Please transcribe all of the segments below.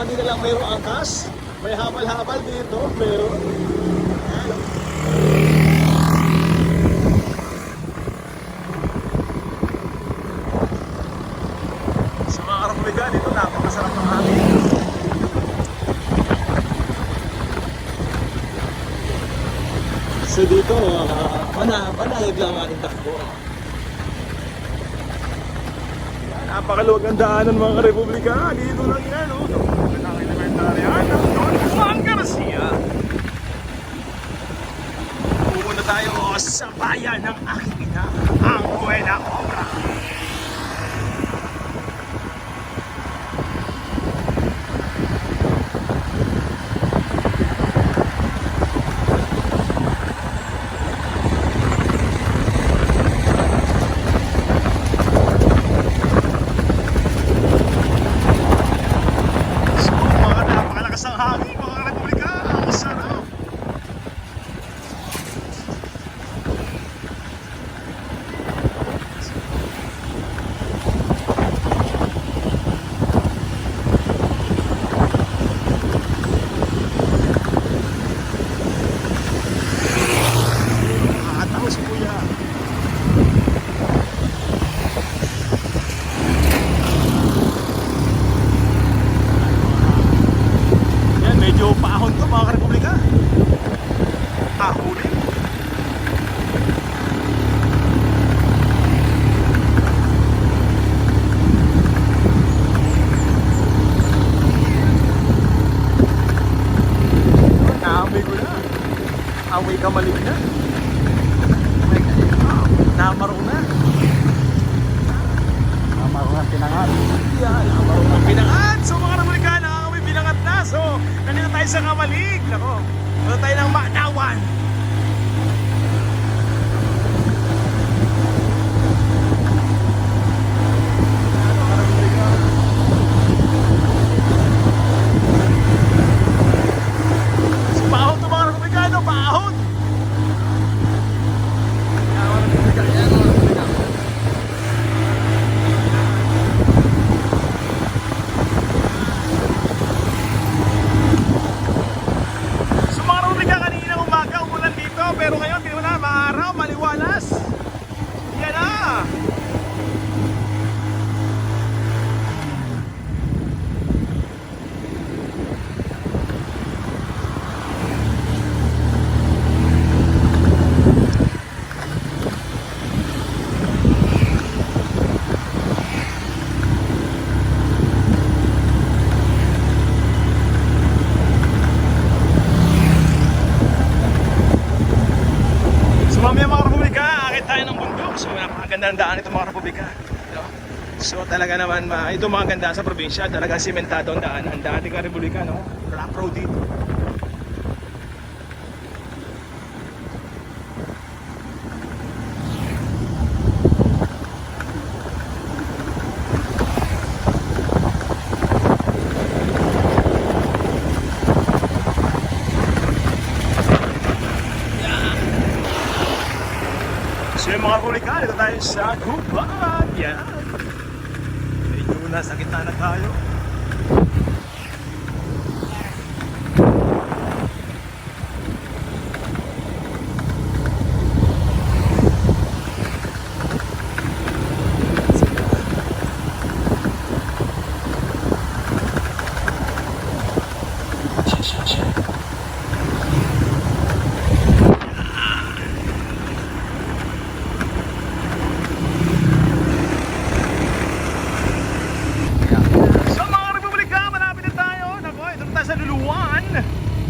Manila lang mayroong angkas. May habal-habal dito, meron. Ayan. Sa mga Republika, dito napakasarap ng hangin. So dito, panayag lang ang ating takbo. Napakaluwag ang daanan mga Republika. Dito lang yan, no? Ang elementaryan ng Don Juan Garcia. Pumunta tayo sa bayan ng aking ina, ang Buena Obra. Away ka malik na. Namarong na. Namarong ang pinangat. Yan, namarong ang pinangat. So mga Republikano, kami pinangat na. So, nandito tayo sa Kamalig. Nako, nandito tayo ng Manawan. Pero ngayon, tingnan mo na, maaraw, maliwalas. Yan na. Mamaya mga Republika, akit tayo ng bundok. So napakaganda ng daan ito mga Republika. So talaga naman, ito mga ganda sa probinsya. Talaga simentado ang daan. Ang daan ng Republika, no? Rock road dito. So yung mga Republika, dito tayo sa Gubat. Yan. Medyo nasa gitna na tayo.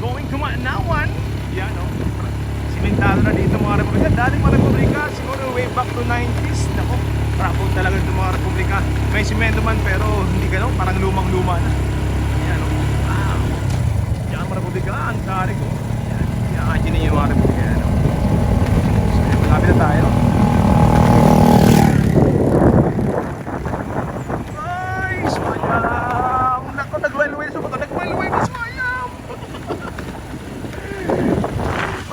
Going to Manawan. Yan, no? Simentado na dito mga Republika. Dating mga Republika, siguro way back to 90s. Nako, rapon talaga dito mga Republika. May simento man pero hindi gano'n, parang lumang-luma na. Yan, no? Wow. Yan mga Republika, ang tarik ko. Yan, yan, yan yung mga Republika. No? So, malapit na tayo. Ay, Swayam! Nako, nag-well-well sa bato. Nag-well-well sa Swayam!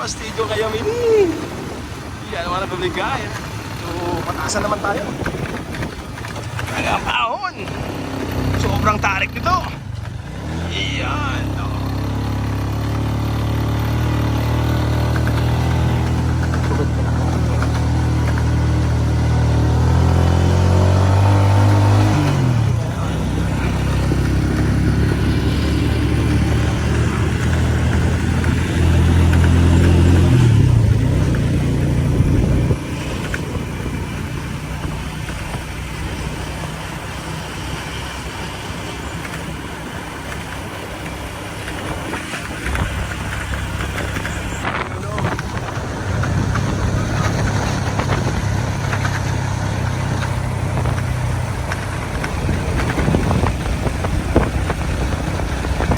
Pastigo kayo, mini! Yan naman ang publika. So, pataasan naman tayo. Nagapahon! Sobrang tarik nito. Yan. Oh.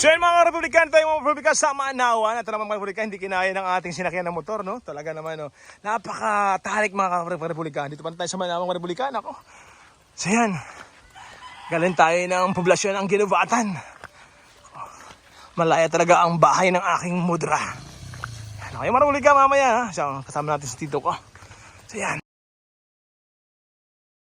So yun mga Republican, tayo mga Republican sa Manawan. At naman mga Republican, hindi kinaya ng ating sinakyan ng motor, no? Talaga naman, no? Napakatalik mga Republican. Dito pa tayo sa Manawan mga Republican, ako. So yan, galing tayo ng poblasyon ng Ginubatan. Malaya talaga ang bahay ng aking mudra. Okay mga Republican, mamaya, ha? So, kasama natin si tito ko. So yan.